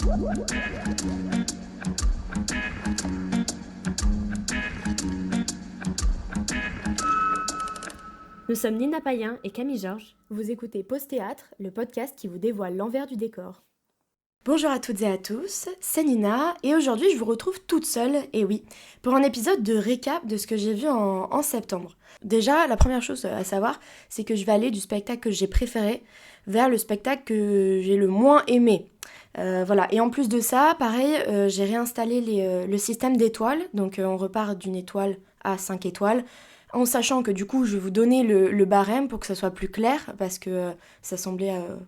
Nous sommes Nina Payen et Camille Georges. Vous écoutez Pause Théâtre, le podcast qui vous dévoile l'envers du décor. Bonjour à toutes et à tous, c'est Nina et aujourd'hui je vous retrouve toute seule, et oui, pour un épisode de récap de ce que j'ai vu en septembre. Déjà, la première chose à savoir, c'est que je vais aller du spectacle que j'ai préféré vers le spectacle que j'ai le moins aimé. Voilà, et en plus de ça, pareil, j'ai réinstallé le système d'étoiles, donc on repart d'une étoile à 5 étoiles, en sachant que du coup je vais vous donner le barème pour que ça soit plus clair, parce que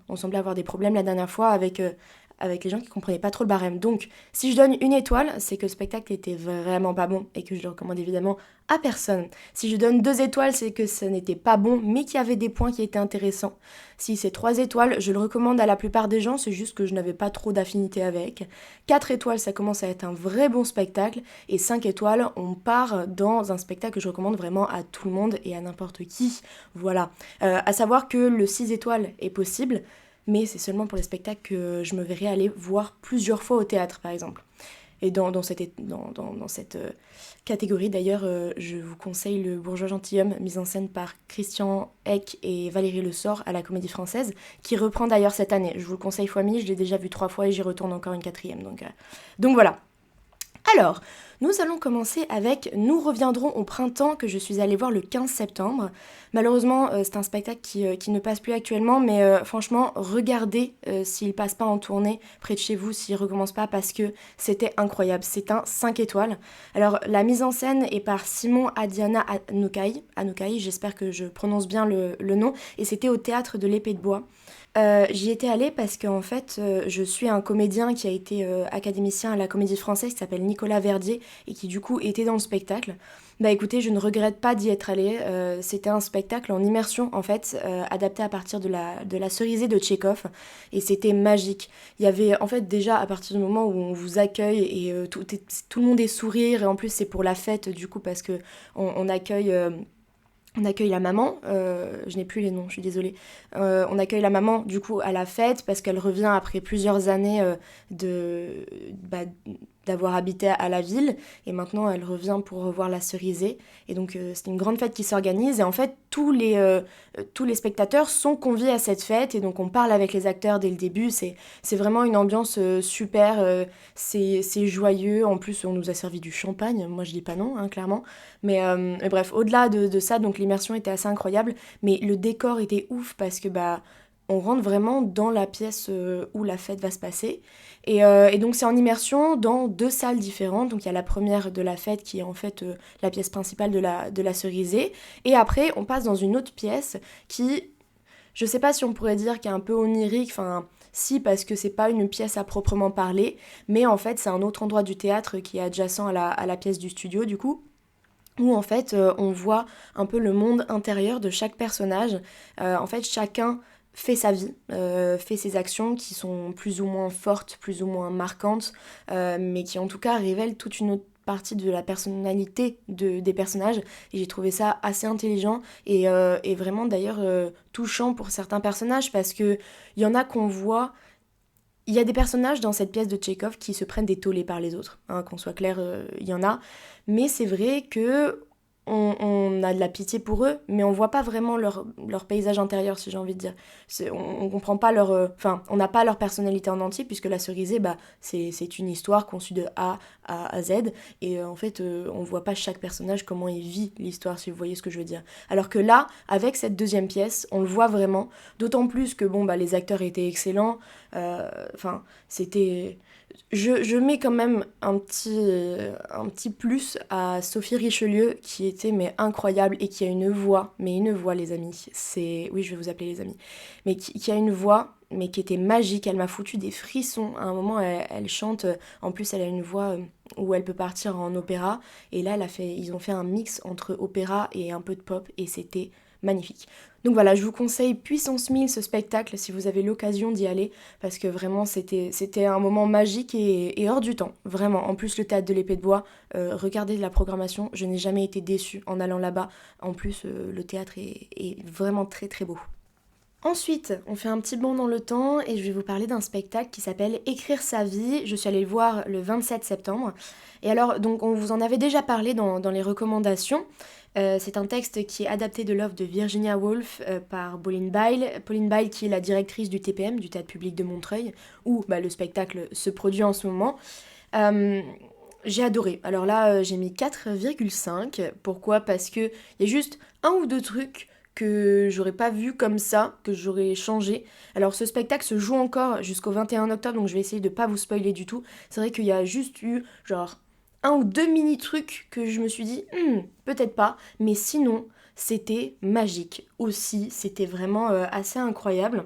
on semblait avoir des problèmes la dernière fois avec les gens qui comprenaient pas trop le barème. Donc, si je donne une étoile, c'est que le spectacle était vraiment pas bon et que je le recommande évidemment à personne. Si je donne 2 étoiles, c'est que ça n'était pas bon, mais qu'il y avait des points qui étaient intéressants. Si c'est 3 étoiles, je le recommande à la plupart des gens, c'est juste que je n'avais pas trop d'affinité avec. 4 étoiles, ça commence à être un vrai bon spectacle. Et 5 étoiles, on part dans un spectacle que je recommande vraiment à tout le monde et à n'importe qui. Voilà. À savoir que le 6 étoiles est possible, mais c'est seulement pour les spectacles que je me verrai aller voir plusieurs fois au théâtre, par exemple. Et dans cette catégorie, d'ailleurs, je vous conseille Le Bourgeois Gentilhomme, mise en scène par Christian Eck et Valérie Le Sort à la Comédie Française, qui reprend d'ailleurs cette année. Je vous le conseille fois 1000, je l'ai déjà vu 3 fois et j'y retourne encore une 4e. Donc voilà. Alors, nous allons commencer avec Nous reviendrons au printemps, que je suis allée voir le 15 septembre. Malheureusement, c'est un spectacle qui ne passe plus actuellement, mais franchement, regardez s'il passe pas en tournée près de chez vous, s'il recommence pas, parce que c'était incroyable. C'est un 5 étoiles. Alors, la mise en scène est par Simon Adiana Anoukai, j'espère que je prononce bien le nom, et c'était au théâtre de l'Épée de Bois. J'y étais allée parce qu'en fait, je suis un comédien qui a été académicien à la Comédie Française qui s'appelle Nicolas Verdier et qui du coup était dans le spectacle. Bah écoutez, je ne regrette pas d'y être allée. C'était un spectacle en immersion en fait, adapté à partir de la Cerisée de Tchekhov, et c'était magique. Il y avait en fait déjà à partir du moment où on vous accueille et tout le monde est sourire, et en plus c'est pour la fête du coup parce que on accueille... On accueille la maman, je n'ai plus les noms, je suis désolée. On accueille la maman du coup à la fête parce qu'elle revient après plusieurs années d'avoir habité à la ville, et maintenant elle revient pour revoir la Cerisée. Et donc c'est une grande fête qui s'organise, et en fait tous les spectateurs sont conviés à cette fête, et donc on parle avec les acteurs dès le début. C'est vraiment une ambiance super, c'est joyeux. En plus on nous a servi du champagne, moi je dis pas non, hein, clairement. Mais bref, au-delà de ça, donc l'immersion était assez incroyable, mais le décor était ouf parce que on rentre vraiment dans la pièce où la fête va se passer. Et donc c'est en immersion dans 2 salles différentes. Donc il y a la première de la fête qui est en fait la pièce principale de la Cerisée. Et après on passe dans une autre pièce qui, je sais pas si on pourrait dire qu'est un peu onirique, enfin si, parce que c'est pas une pièce à proprement parler, mais en fait c'est un autre endroit du théâtre qui est adjacent à la pièce du studio du coup, où en fait on voit un peu le monde intérieur de chaque personnage. En fait chacun fait sa vie, fait ses actions qui sont plus ou moins fortes, plus ou moins marquantes, mais qui en tout cas révèlent toute une autre partie de la personnalité des personnages, et j'ai trouvé ça assez intelligent et vraiment d'ailleurs touchant pour certains personnages, parce que il y en a qu'on voit. Il y a des personnages dans cette pièce de Tchekhov qui se prennent des tollés par les autres, hein, qu'on soit clair, il y en a. Mais c'est vrai que on a de la pitié pour eux, mais on voit pas vraiment leur paysage intérieur, si j'ai envie de dire. On comprend pas enfin, on n'a pas leur personnalité en entier, puisque la Cerisée, c'est une histoire conçue de A à Z, et en fait, on voit pas chaque personnage comment il vit l'histoire, si vous voyez ce que je veux dire. Alors que là, avec cette deuxième pièce, on le voit vraiment, d'autant plus que les acteurs étaient excellents. Enfin, c'était... Je mets quand même un petit plus à Sophie Richelieu, qui était mais incroyable et qui a une voix, les amis, oui, je vais vous appeler les amis, mais qui a une voix mais qui était magique. Elle m'a foutu des frissons. À un moment elle chante, en plus elle a une voix où elle peut partir en opéra, et là ils ont fait un mix entre opéra et un peu de pop, et c'était magnifique. Donc voilà, je vous conseille puissance 1000 ce spectacle si vous avez l'occasion d'y aller, parce que vraiment c'était un moment magique et hors du temps, vraiment. En plus le théâtre de l'Épée de Bois, regardez la programmation, je n'ai jamais été déçue en allant là-bas. En plus le théâtre est vraiment très très beau. Ensuite, on fait un petit bond dans le temps et je vais vous parler d'un spectacle qui s'appelle Écrire sa vie. Je suis allée le voir le 27 septembre. Et alors, donc, on vous en avait déjà parlé dans les recommandations. C'est un texte qui est adapté de l'œuvre de Virginia Woolf par Pauline Byle. Pauline Byle qui est la directrice du TPM, du Théâtre Public de Montreuil, où le spectacle se produit en ce moment. J'ai adoré. Alors là, j'ai mis 4,5. Pourquoi ? Parce qu'il y a juste un ou deux trucs que j'aurais pas vu comme ça, que j'aurais changé. Alors ce spectacle se joue encore jusqu'au 21 octobre, donc je vais essayer de pas vous spoiler du tout. C'est vrai qu'il y a juste eu genre un ou deux mini trucs que je me suis dit, peut-être pas, mais sinon c'était magique aussi, c'était vraiment assez incroyable.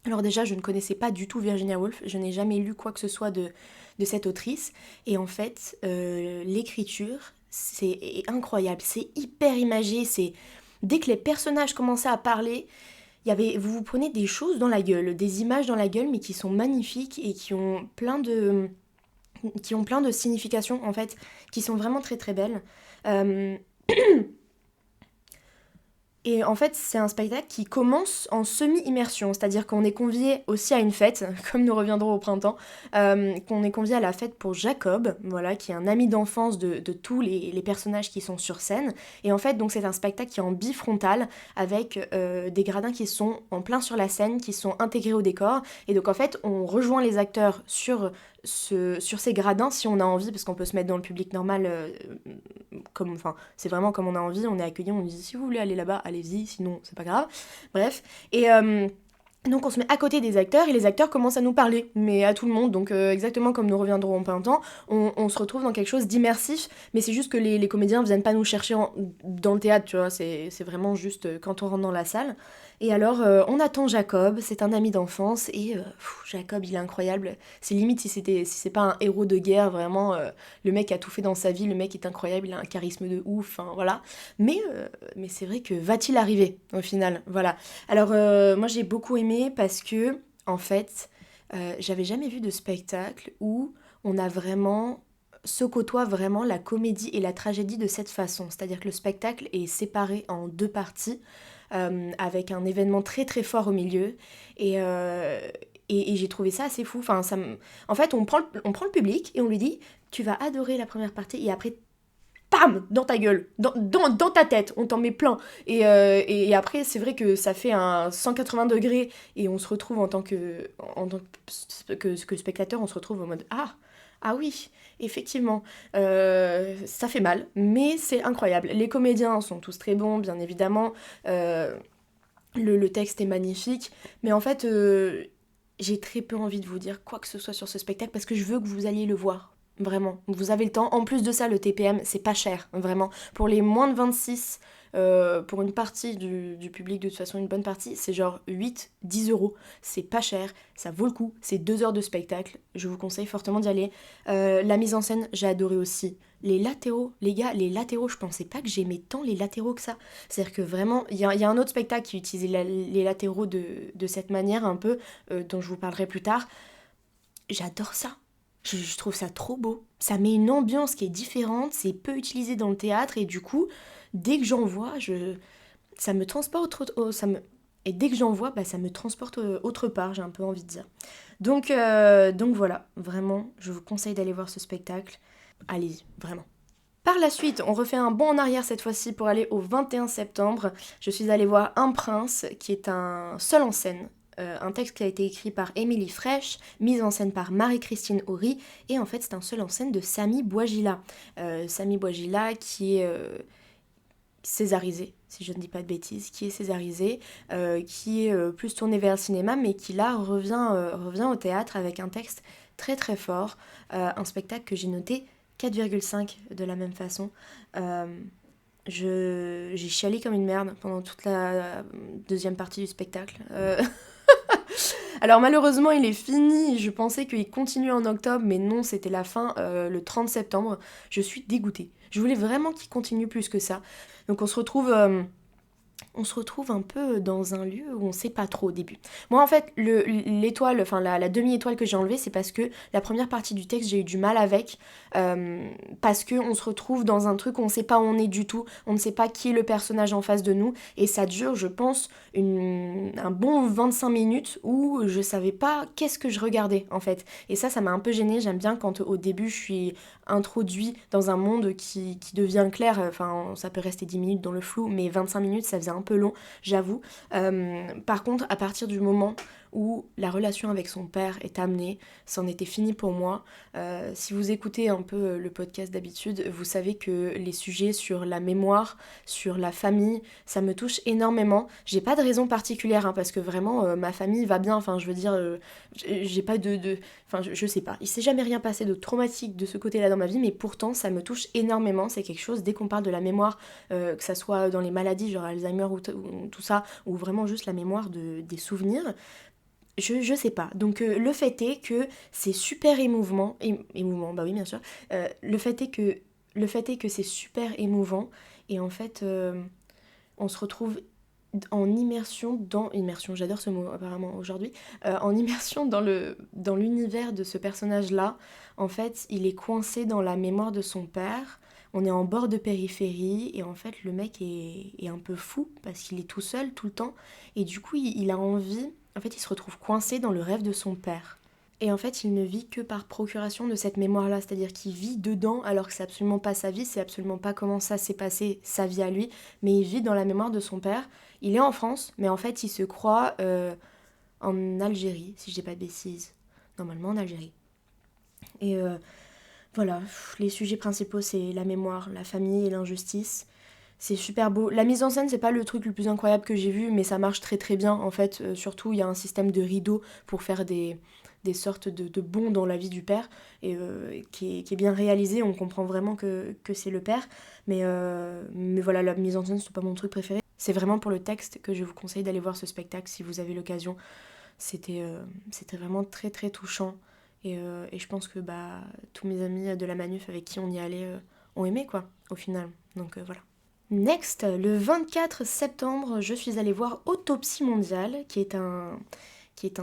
Alors déjà, je ne connaissais pas du tout Virginia Woolf, je n'ai jamais lu quoi que ce soit de cette autrice, et en fait, l'écriture, c'est incroyable, c'est hyper imagé, c'est... Dès que les personnages commençaient à parler, vous vous prenez des choses dans la gueule, des images dans la gueule, mais qui sont magnifiques et qui ont plein de significations, en fait, qui sont vraiment très très belles. Euh, Et en fait, c'est un spectacle qui commence en semi-immersion, c'est-à-dire qu'on est convié aussi à une fête, comme nous reviendrons au printemps, qu'on est convié à la fête pour Jacob, voilà, qui est un ami d'enfance de tous les personnages qui sont sur scène. Et en fait, donc c'est un spectacle qui est en bifrontal, avec des gradins qui sont en plein sur la scène, qui sont intégrés au décor. Et donc en fait, on rejoint les acteurs sur ces gradins si on a envie, parce qu'on peut se mettre dans le public normal, c'est vraiment comme on a envie, on est accueilli, on nous dit si vous voulez aller là-bas, allez-y, sinon c'est pas grave. Bref, et donc on se met à côté des acteurs et les acteurs commencent à nous parler, mais à tout le monde, donc exactement comme nous reviendrons en plein temps, on se retrouve dans quelque chose d'immersif, mais c'est juste que les comédiens viennent pas nous chercher dans le théâtre, tu vois, c'est vraiment juste quand on rentre dans la salle. Et alors on attend Jacob, c'est un ami d'enfance, et Jacob il est incroyable, c'est limite si c'est pas un héros de guerre, vraiment, le mec a tout fait dans sa vie, le mec est incroyable, il a un charisme de ouf, enfin voilà. Mais c'est vrai que va-t-il arriver au final, voilà. Alors moi j'ai beaucoup aimé parce que en fait j'avais jamais vu de spectacle où on a vraiment se côtoie vraiment la comédie et la tragédie de cette façon. C'est-à-dire que le spectacle est séparé en deux parties avec un événement très très fort au milieu et, euh, et j'ai trouvé ça assez fou. Enfin, en fait on prend le public et on lui dit tu vas adorer la première partie et après pam, dans ta gueule, dans ta tête, on t'en met plein. Et après, c'est vrai que ça fait un 180 degrés et on se retrouve en tant que spectateur, on se retrouve en mode ah oui, effectivement, ça fait mal, mais c'est incroyable. Les comédiens sont tous très bons, bien évidemment. Le texte est magnifique, mais en fait, j'ai très peu envie de vous dire quoi que ce soit sur ce spectacle parce que je veux que vous alliez le voir. Vraiment, vous avez le temps. En plus de ça, le TPM, c'est pas cher, vraiment. Pour les moins de 26, pour une partie du public, de toute façon, une bonne partie, c'est genre 8-10 euros. C'est pas cher, ça vaut le coup. C'est 2 heures de spectacle. Je vous conseille fortement d'y aller. La mise en scène, j'ai adoré aussi. Les latéraux, les gars, je pensais pas que j'aimais tant les latéraux que ça. C'est-à-dire que vraiment, il y a un autre spectacle qui utilisait les latéraux de cette manière, un peu, dont je vous parlerai plus tard. J'adore ça. Je trouve ça trop beau. Ça met une ambiance qui est différente, c'est peu utilisé dans le théâtre et du coup, dès que j'en vois, ça me transporte et dès que j'en vois, ça me transporte autre part, j'ai un peu envie de dire. Donc voilà, vraiment, je vous conseille d'aller voir ce spectacle. Allez-y, vraiment. Par la suite, on refait un bond en arrière cette fois-ci pour aller au 21 septembre. Je suis allée voir Un prince, qui est un seul en scène. Un texte qui a été écrit par Émilie Fraîche, mise en scène par Marie-Christine Horry, et en fait c'est un seul en scène de Samy Bouajila. Samy Bouajila qui est césarisé, si je ne dis pas de bêtises, qui est césarisé, qui est plus tourné vers le cinéma, mais qui là revient au théâtre avec un texte très très fort, un spectacle que j'ai noté 4,5 de la même façon. J'ai chialé comme une merde pendant toute la deuxième partie du spectacle. Alors malheureusement il est fini, je pensais qu'il continuait en octobre, mais non, c'était la fin le 30 septembre. Je suis dégoûtée. Je voulais vraiment qu'il continue plus que ça. Donc on se retrouve on se retrouve un peu dans un lieu où on sait pas trop au début. Moi, en fait, l'étoile, enfin la demi-étoile que j'ai enlevée, c'est parce que la première partie du texte, j'ai eu du mal avec, parce que on se retrouve dans un truc où on sait pas où on est du tout, on ne sait pas qui est le personnage en face de nous, et ça dure, je pense, un bon 25 minutes où je savais pas qu'est-ce que je regardais, en fait. Et ça m'a un peu gênée. J'aime bien quand au début, je suis introduit dans un monde qui devient clair. Enfin, ça peut rester 10 minutes dans le flou, mais 25 minutes, ça faisait un peu long, j'avoue. Par contre, à partir du moment où la relation avec son père est amenée, c'en était fini pour moi. Si vous écoutez un peu le podcast d'habitude, vous savez que les sujets sur la mémoire, sur la famille, ça me touche énormément. J'ai pas de raison particulière, hein, parce que vraiment, ma famille va bien. Enfin, je veux dire, j'ai pas Enfin, je sais pas. Il s'est jamais rien passé de traumatique de ce côté-là dans ma vie, mais pourtant, ça me touche énormément. C'est quelque chose, dès qu'on parle de la mémoire, que ça soit dans les maladies, genre Alzheimer ou tout ça, ou vraiment juste la mémoire des souvenirs, je sais pas. Donc le fait est que c'est super émouvant. Émouvant, bah oui, bien sûr. Le fait est que c'est super émouvant. Et en fait, on se retrouve en immersion dans... Immersion, j'adore ce mot apparemment aujourd'hui. En immersion dans l'univers de ce personnage-là. En fait, il est coincé dans la mémoire de son père. On est en bord de périphérie et en fait le mec est un peu fou parce qu'il est tout seul tout le temps et du coup il a envie, en fait il se retrouve coincé dans le rêve de son père. Et en fait, il ne vit que par procuration de cette mémoire-là, c'est-à-dire qu'il vit dedans alors que c'est absolument pas sa vie, c'est absolument pas comment ça s'est passé, sa vie à lui, mais il vit dans la mémoire de son père. Il est en France, mais en fait, il se croit en Algérie, si je dis pas de bêtises. Normalement en Algérie. Et voilà, les sujets principaux, c'est la mémoire, la famille et l'injustice. C'est super beau. La mise en scène, c'est pas le truc le plus incroyable que j'ai vu, mais ça marche très très bien. En fait, surtout, il y a un système de rideaux pour faire des sortes de bonds dans la vie du père, et qui est bien réalisé. On comprend vraiment que c'est le père. Mais voilà, la mise en scène, c'est pas mon truc préféré. C'est vraiment pour le texte que je vous conseille d'aller voir ce spectacle si vous avez l'occasion. C'était vraiment très très touchant. Et je pense que tous mes amis de la manuf avec qui on y allait ont aimé, quoi, au final. Donc voilà. Next, le 24 septembre, je suis allée voir Autopsie mondiale, qui est un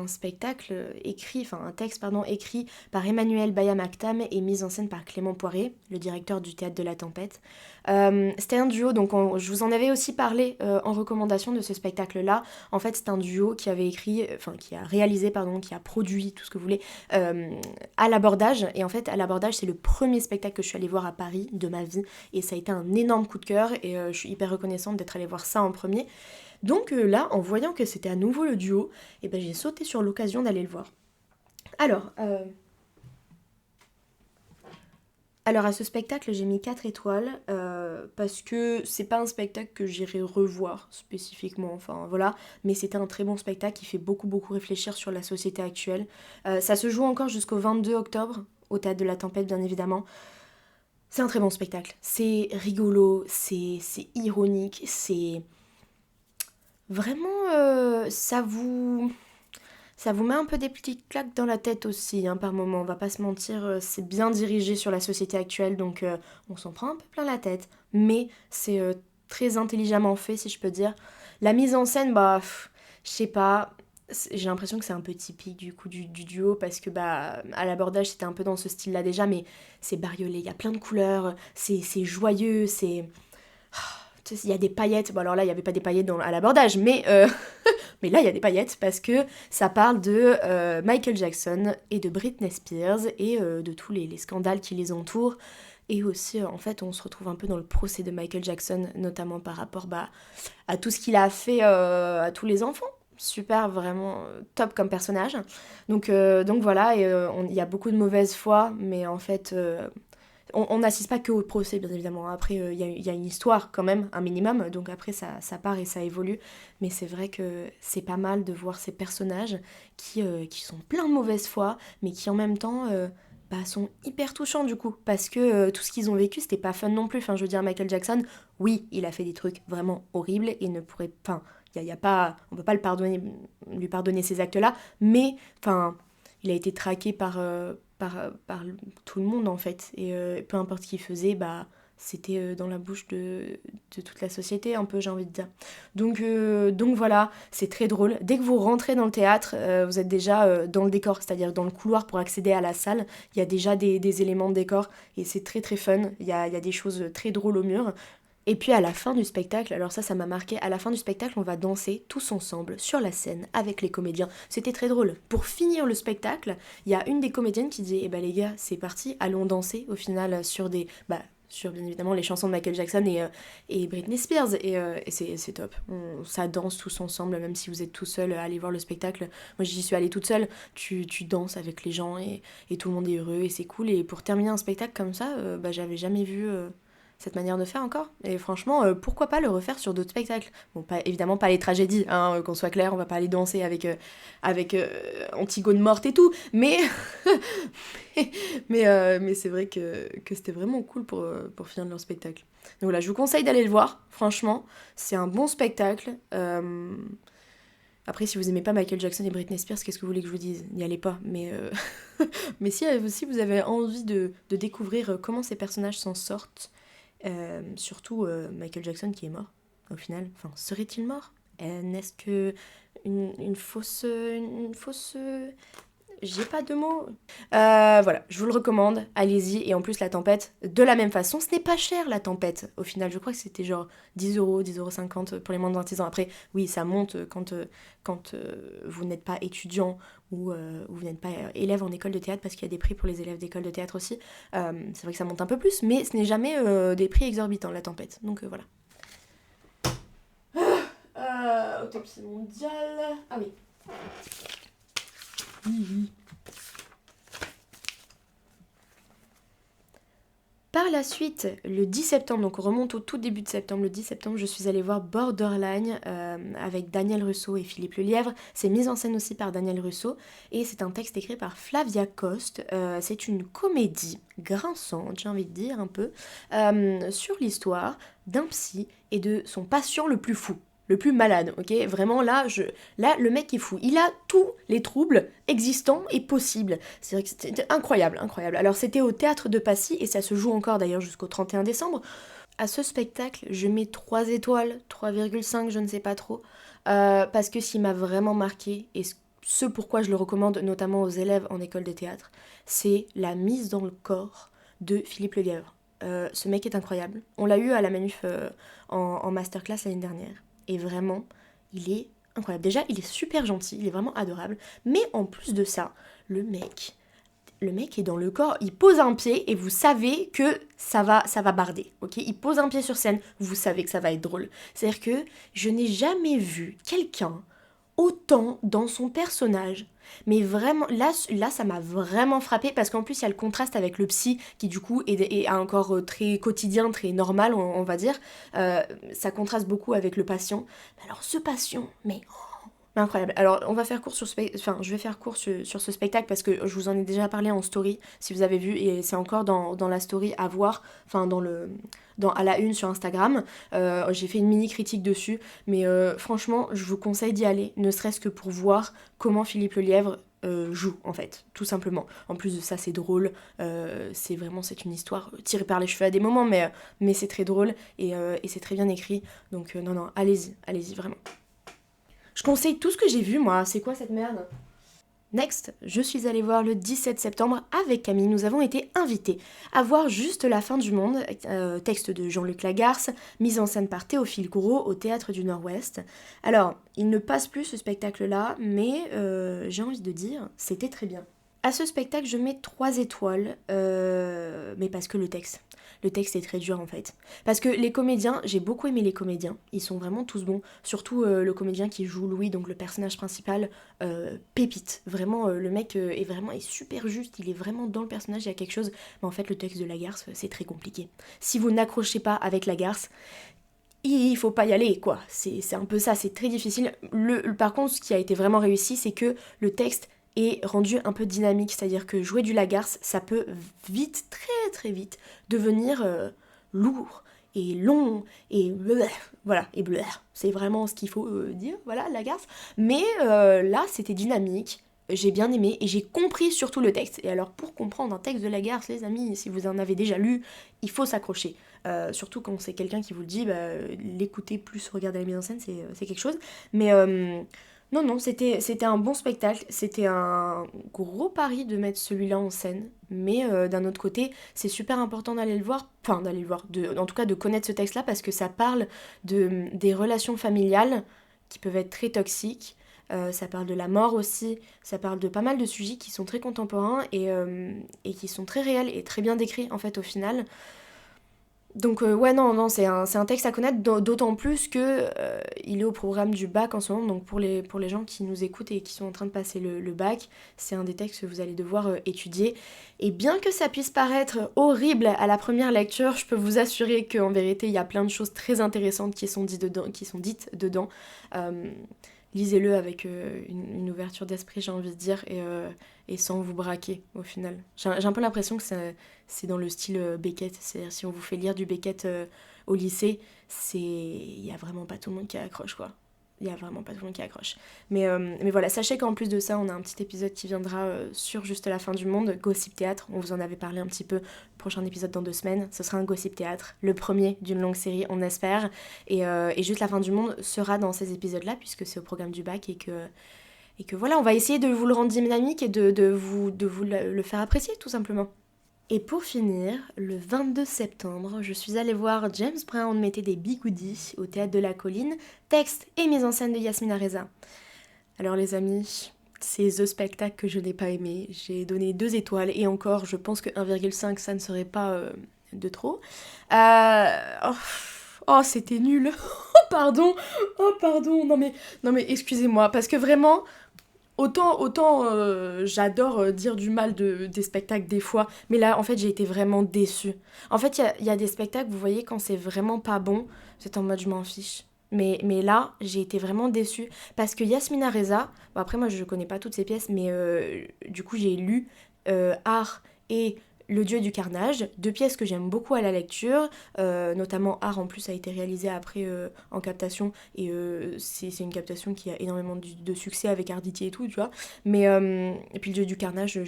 spectacle écrit, enfin un texte pardon, écrit par Emmanuel Baya-Mactam et mis en scène par Clément Poiré, le directeur du Théâtre de la Tempête. C'était un duo, donc je vous en avais aussi parlé en recommandation de ce spectacle-là. En fait, c'est un duo qui avait écrit, enfin qui a réalisé, pardon, qui a produit, tout ce que vous voulez, à l'abordage. Et en fait, à l'abordage, c'est le premier spectacle que je suis allée voir à Paris de ma vie. Et ça a été un énorme coup de cœur et je suis hyper reconnaissante d'être allée voir ça en premier. Donc là, en voyant que c'était à nouveau le duo, j'ai sauté sur l'occasion d'aller le voir. Alors, à ce spectacle, j'ai mis 4 étoiles parce que c'est pas un spectacle que j'irai revoir spécifiquement, enfin voilà, mais c'était un très bon spectacle qui fait beaucoup beaucoup réfléchir sur la société actuelle. Ça se joue encore jusqu'au 22 octobre, au Théâtre de la Tempête bien évidemment. C'est un très bon spectacle, c'est rigolo, c'est ironique, c'est... Vraiment, ça vous met un peu des petites claques dans la tête aussi, hein, par moment. On va pas se mentir, c'est bien dirigé sur la société actuelle, donc on s'en prend un peu plein la tête. Mais c'est très intelligemment fait, si je peux dire. La mise en scène, je sais pas. J'ai l'impression que c'est un peu typique du coup du duo parce que à l'abordage c'était un peu dans ce style-là déjà, mais c'est bariolé, il y a plein de couleurs, c'est joyeux, c'est il y a des paillettes. Bon, alors là, il n'y avait pas des paillettes à l'abordage, mais là, il y a des paillettes parce que ça parle de Michael Jackson et de Britney Spears et de tous les scandales qui les entourent. Et aussi, en fait, on se retrouve un peu dans le procès de Michael Jackson, notamment par rapport à tout ce qu'il a fait à tous les enfants. Super, vraiment top comme personnage. Donc voilà, et il y a beaucoup de mauvaise foi, mais en fait, on n'assiste pas que au procès, bien évidemment. Après, il y a une histoire quand même, un minimum, donc après ça part et ça évolue. Mais c'est vrai que c'est pas mal de voir ces personnages qui sont pleins de mauvaise foi, mais qui en même temps sont hyper touchants du coup. Parce que tout ce qu'ils ont vécu, c'était pas fun non plus. Enfin, je veux dire, Michael Jackson, oui, il a fait des trucs vraiment horribles et ne pourrait... Enfin, y a pas, on peut pas lui pardonner ces actes-là, mais enfin, il a été traqué par tout le monde en fait. Et peu importe ce qu'il faisait, c'était dans la bouche de toute la société, un peu, j'ai envie de dire. Donc voilà, c'est très drôle. Dès que vous rentrez dans le théâtre, vous êtes déjà dans le décor, c'est-à-dire dans le couloir pour accéder à la salle. Il y a déjà des éléments de décor et c'est très très fun. Il y a des choses très drôles au mur. Et puis à la fin du spectacle, alors ça m'a marqué, à la fin du spectacle, on va danser tous ensemble sur la scène avec les comédiens. C'était très drôle. Pour finir le spectacle, il y a une des comédiennes qui dit, eh ben les gars, c'est parti, allons danser au final sur sur bien évidemment les chansons de Michael Jackson et Britney Spears. Et c'est top. Ça danse tous ensemble, même si vous êtes tout seul à aller voir le spectacle. Moi j'y suis allée toute seule, tu danses avec les gens et tout le monde est heureux et c'est cool. Et pour terminer un spectacle comme ça, j'avais jamais vu cette manière de faire encore. Et franchement, pourquoi pas le refaire sur d'autres spectacles. Bon, évidemment pas les tragédies, hein, qu'on soit clair, on va pas aller danser avec Antigone morte et tout, mais mais c'est vrai que c'était vraiment cool pour finir leur spectacle. Donc voilà, je vous conseille d'aller le voir, franchement, c'est un bon spectacle. Après, si vous aimez pas Michael Jackson et Britney Spears, qu'est-ce que vous voulez que je vous dise? N'y allez pas, mais si vous avez envie de découvrir comment ces personnages s'en sortent, surtout Michael Jackson qui est mort, au final. Enfin, serait-il mort? N'est-ce que une fausse... J'ai pas de mots. Voilà, je vous le recommande, allez-y. Et en plus, la tempête, de la même façon, ce n'est pas cher la tempête. Au final, je crois que c'était genre 10€, 10,50€ pour les moins de 26 ans. Après, oui, ça monte quand vous n'êtes pas étudiant ou vous n'êtes pas élève en école de théâtre, parce qu'il y a des prix pour les élèves d'école de théâtre aussi. C'est vrai que ça monte un peu plus, mais ce n'est jamais des prix exorbitants, la tempête. Donc voilà. Autopsie mondiale. Ah oui. Par la suite, le 10 septembre, donc on remonte au tout début de septembre, le 10 septembre, je suis allée voir Borderline avec Daniel Russo et Philippe Lelièvre. C'est mis en scène aussi par Daniel Russo et c'est un texte écrit par Flavia Coste. C'est une comédie grinçante, j'ai envie de dire un peu, sur l'histoire d'un psy et de son patient le plus fou. Le plus malade, ok? Vraiment, là, le mec est fou. Il a tous les troubles existants et possibles. C'est vrai que c'était incroyable, incroyable. Alors, c'était au Théâtre de Passy, et ça se joue encore d'ailleurs jusqu'au 31 décembre. À ce spectacle, je mets 3 étoiles, 3,5, je ne sais pas trop, parce que ce qui m'a vraiment marqué, et ce pourquoi je le recommande notamment aux élèves en école de théâtre, c'est la mise dans le corps de Philippe Lelièvre. Ce mec est incroyable. On l'a eu à la manif en masterclass l'année dernière. Et vraiment, il est incroyable. Déjà, il est super gentil, il est vraiment adorable. Mais en plus de ça, le mec est dans le corps, il pose un pied et vous savez que ça va barder, ok? Il pose un pied sur scène, vous savez que ça va être drôle. C'est-à-dire que je n'ai jamais vu quelqu'un autant dans son personnage. Mais vraiment, là ça m'a vraiment frappé parce qu'en plus il y a le contraste avec le psy qui du coup est encore très quotidien, très normal on va dire. Ça contraste beaucoup avec le patient. Alors ce patient, mais incroyable. Alors, on va faire court je vais faire court sur ce spectacle parce que je vous en ai déjà parlé en story, si vous avez vu, et c'est encore dans la story à voir, enfin à la une sur Instagram. J'ai fait une mini critique dessus, mais franchement, je vous conseille d'y aller, ne serait-ce que pour voir comment Philippe Lelièvre joue, en fait, tout simplement. En plus de ça, c'est drôle, c'est une histoire tirée par les cheveux à des moments, mais c'est très drôle, et c'est très bien écrit, donc non, allez-y, vraiment. Je conseille tout ce que j'ai vu, moi. C'est quoi cette merde? Next, je suis allée voir le 17 septembre avec Camille. Nous avons été invités à voir Juste la fin du monde, texte de Jean-Luc Lagarce, mise en scène par Théophile Gros au Théâtre du Nord-Ouest. Alors, il ne passe plus ce spectacle-là, mais j'ai envie de dire, c'était très bien. À ce spectacle, je mets 3 étoiles, mais parce que le texte est très dur en fait. Parce que les comédiens, j'ai beaucoup aimé les comédiens, ils sont vraiment tous bons, surtout le comédien qui joue Louis, donc le personnage principal, pépite. Vraiment, le mec est super juste, il est vraiment dans le personnage, il y a quelque chose, mais en fait le texte de Lagarce, c'est très compliqué. Si vous n'accrochez pas avec Lagarce, il faut pas y aller, quoi. C'est un peu ça, c'est très difficile. Par contre, ce qui a été vraiment réussi, c'est que le texte est rendu un peu dynamique, c'est-à-dire que jouer du Lagarce, ça peut vite, très très vite, devenir lourd et long et voilà, c'est vraiment ce qu'il faut dire, voilà, Lagarce. Mais là, c'était dynamique, j'ai bien aimé et j'ai compris surtout le texte. Et alors pour comprendre un texte de Lagarde, les amis, si vous en avez déjà lu, il faut s'accrocher. Surtout quand c'est quelqu'un qui vous le dit, l'écouter plus regarder la mise en scène, c'est quelque chose. Mais non, c'était un bon spectacle, c'était un gros pari de mettre celui-là en scène. Mais d'un autre côté, c'est super important d'aller le voir, en tout cas de connaître ce texte-là parce que ça parle des relations familiales qui peuvent être très toxiques. Ça parle de la mort aussi, ça parle de pas mal de sujets qui sont très contemporains et qui sont très réels et très bien décrits en fait au final. Donc ouais non, c'est un texte à connaître, d'autant plus que il est au programme du bac en ce moment, donc pour les gens qui nous écoutent et qui sont en train de passer le bac, c'est un des textes que vous allez devoir étudier. Et bien que ça puisse paraître horrible à la première lecture, je peux vous assurer qu'en vérité il y a plein de choses très intéressantes qui sont dites dedans. Lisez-le avec une ouverture d'esprit, j'ai envie de dire, et sans vous braquer au final. J'ai un peu l'impression que c'est dans le style Beckett, c'est-à-dire si on vous fait lire du Beckett au lycée, il y a vraiment pas tout le monde qui accroche, quoi. Il y a vraiment pas tout le monde qui accroche. Mais voilà, sachez qu'en plus de ça, on a un petit épisode qui viendra sur juste la fin du monde, Gossip Théâtre. On vous en avait parlé un petit peu, prochain épisode dans 2 semaines. Ce sera un Gossip Théâtre, le premier d'une longue série, on espère. Et juste la fin du monde sera dans ces épisodes-là, puisque c'est au programme du bac et que voilà, on va essayer de vous le rendre dynamique et de vous le faire apprécier, tout simplement. Et pour finir, le 22 septembre, je suis allée voir James Brown mettait des bigoudis au Théâtre de la Colline, texte et mise en scène de Yasmina Reza. Alors les amis, c'est The Spectacle que je n'ai pas aimé, j'ai donné 2 étoiles et encore, je pense que 1,5 ça ne serait pas de trop. C'était nul. Oh pardon, non mais excusez-moi, parce que vraiment... Autant j'adore dire du mal des spectacles des fois, mais là, en fait, j'ai été vraiment déçue. En fait, il y a des spectacles, vous voyez, quand c'est vraiment pas bon, c'est en mode je m'en fiche. Mais là, j'ai été vraiment déçue. Parce que Yasmina Reza, bon après, moi, je connais pas toutes ses pièces, mais du coup, j'ai lu Art et Le Dieu du Carnage, 2 pièces que j'aime beaucoup à la lecture, notamment Art en plus a été réalisé après en captation et c'est une captation qui a énormément de succès avec Arditi et tout, tu vois. Mais et puis Le Dieu du Carnage,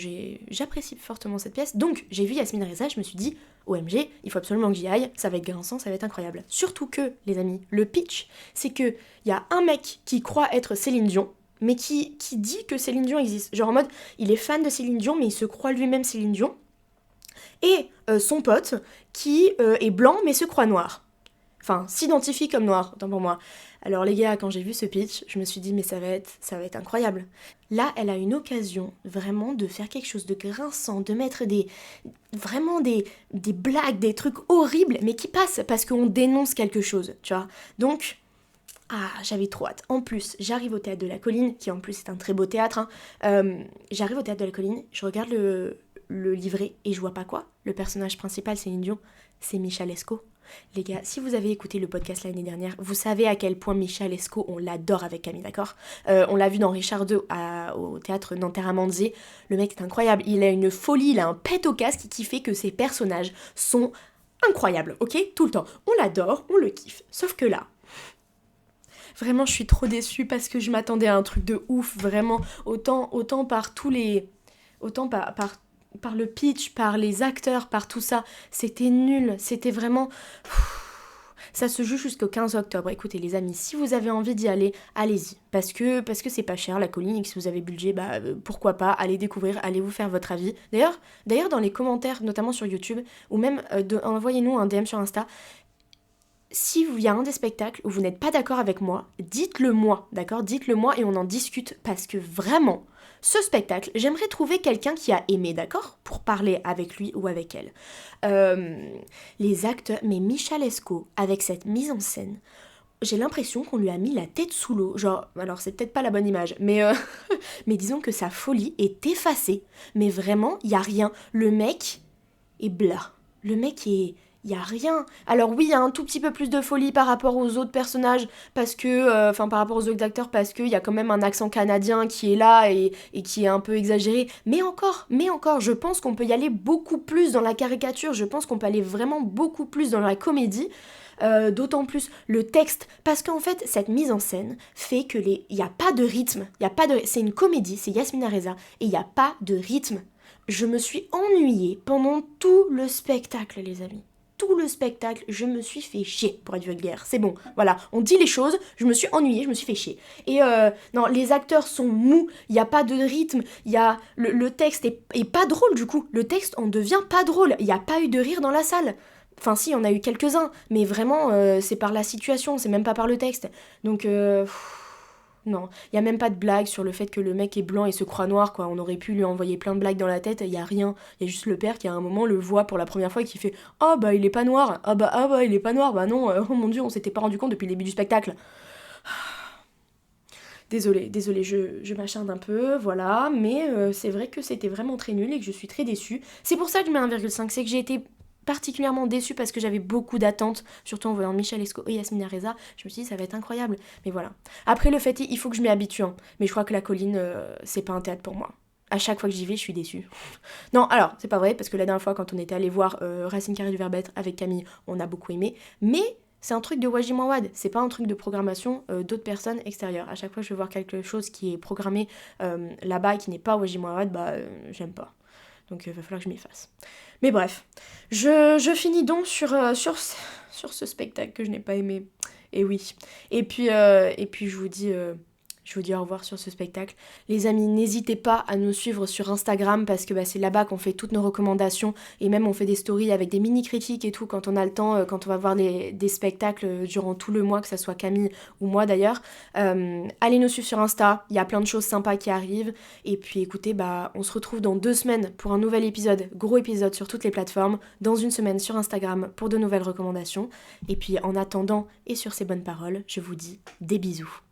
j'apprécie fortement cette pièce. Donc j'ai vu Yasmine Reza, je me suis dit OMG, il faut absolument que j'y aille, ça va être grinçant, ça va être incroyable. Surtout que, les amis, le pitch, c'est que il y a un mec qui croit être Céline Dion, mais qui dit que Céline Dion existe. Genre en mode, il est fan de Céline Dion, mais il se croit lui-même Céline Dion. Et son pote qui est blanc mais se croit noir. Enfin, s'identifie comme noir, autant pour moi. Alors les gars, quand j'ai vu ce pitch, je me suis dit mais ça va être incroyable. Là, elle a une occasion vraiment de faire quelque chose de grinçant, de mettre des blagues, des trucs horribles, mais qui passent parce qu'on dénonce quelque chose, tu vois. Donc, j'avais trop hâte. En plus, j'arrive au Théâtre de la Colline, qui en plus est un très beau théâtre. J'arrive au Théâtre de la Colline, je regarde le livret et je vois pas quoi. Le personnage principal, Céline Dion, c'est Micha Lescaut. Les gars, si vous avez écouté le podcast l'année dernière, vous savez à quel point Micha Lescaut, on l'adore avec Camille, d'accord. On l'a vu dans Richard II au théâtre Nanterre-Amandier. Le mec est incroyable, il a une folie, il a un pet au casque qui fait que ses personnages sont incroyables, ok. Tout le temps, on l'adore, on le kiffe. Sauf que là, vraiment je suis trop déçue parce que je m'attendais à un truc de ouf, vraiment. Autant par tous les... Autant par le pitch, par les acteurs, par tout ça, c'était nul, c'était vraiment... Ça se joue jusqu'au 15 octobre. Écoutez les amis, si vous avez envie d'y aller, allez-y. Parce que c'est pas cher la Colline et que si vous avez budget, pourquoi pas, allez découvrir, allez vous faire votre avis. D'ailleurs dans les commentaires, notamment sur YouTube, ou même envoyez-nous un DM sur Insta, s'il y a un des spectacles où vous n'êtes pas d'accord avec moi, dites-le moi, d'accord. Dites-le moi et on en discute parce que vraiment... Ce spectacle, j'aimerais trouver quelqu'un qui a aimé, d'accord, pour parler avec lui ou avec elle. Les acteurs, mais Micha Lescaut, avec cette mise en scène, j'ai l'impression qu'on lui a mis la tête sous l'eau. Genre, alors c'est peut-être pas la bonne image, mais disons que sa folie est effacée. Mais vraiment, il y a rien. Le mec est blas. Le mec est... Il y a rien. Alors oui, il y a un tout petit peu plus de folie par rapport aux autres personnages, parce que, par rapport aux autres acteurs, parce qu'il y a quand même un accent canadien qui est là et qui est un peu exagéré. Mais encore, je pense qu'on peut y aller beaucoup plus dans la caricature, je pense qu'on peut aller vraiment beaucoup plus dans la comédie. d'autant plus le texte, parce qu'en fait cette mise en scène fait que il n'y a pas de rythme, c'est une comédie, c'est Yasmina Reza, et il n'y a pas de rythme. Je me suis ennuyée pendant tout le spectacle, les amis. Tout le spectacle, je me suis fait chier, pour être vulgaire. C'est bon, voilà, on dit les choses, je me suis ennuyée, je me suis fait chier. Et non, les acteurs sont mous, il n'y a pas de rythme, le texte est pas drôle du coup. Le texte en devient pas drôle, il n'y a pas eu de rire dans la salle. Enfin si, on a eu quelques-uns, mais vraiment, c'est par la situation, c'est même pas par le texte. Donc, non, il y a même pas de blague sur le fait que le mec est blanc et se croit noir, quoi. On aurait pu lui envoyer plein de blagues dans la tête, il y a rien. Il y a juste le père qui à un moment le voit pour la première fois et qui fait « Ah bah il est pas noir, ah bah il est pas noir, bah non, oh mon dieu, on s'était pas rendu compte depuis le début du spectacle. » Désolée, je m'acharne un peu, voilà, mais c'est vrai que c'était vraiment très nul et que je suis très déçue. C'est pour ça que je mets 1,5, c'est que j'ai été particulièrement déçue parce que j'avais beaucoup d'attentes, surtout en voyant Michel Esco et Yasmina Reza. Je me suis dit ça va être incroyable, mais voilà. Après le fait, il faut que je m'y habitue, hein. Mais je crois que la colline, c'est pas un théâtre pour moi. À chaque fois que j'y vais, je suis déçue. Non, alors, c'est pas vrai, parce que la dernière fois, quand on était allé voir Racine Carrée du Verbêtre avec Camille, on a beaucoup aimé, mais c'est un truc de Wajim Mouawad, c'est pas un truc de programmation d'autres personnes extérieures. À chaque fois que je veux voir quelque chose qui est programmé là-bas et qui n'est pas Wajim Mouawad, bah j'aime pas. Donc il va falloir que je m'y fasse. Mais bref, je finis donc sur ce spectacle que je n'ai pas aimé. Et oui. Et puis je vous dis au revoir sur ce spectacle. Les amis, n'hésitez pas à nous suivre sur Instagram parce que c'est là-bas qu'on fait toutes nos recommandations et même on fait des stories avec des mini-critiques et tout quand on a le temps, quand on va voir des spectacles durant tout le mois, que ça soit Camille ou moi d'ailleurs. Allez nous suivre sur Insta, il y a plein de choses sympas qui arrivent. Et puis écoutez, on se retrouve dans 2 semaines pour un nouvel épisode, gros épisode sur toutes les plateformes, dans 1 semaine sur Instagram pour de nouvelles recommandations. Et puis en attendant et sur ces bonnes paroles, je vous dis des bisous.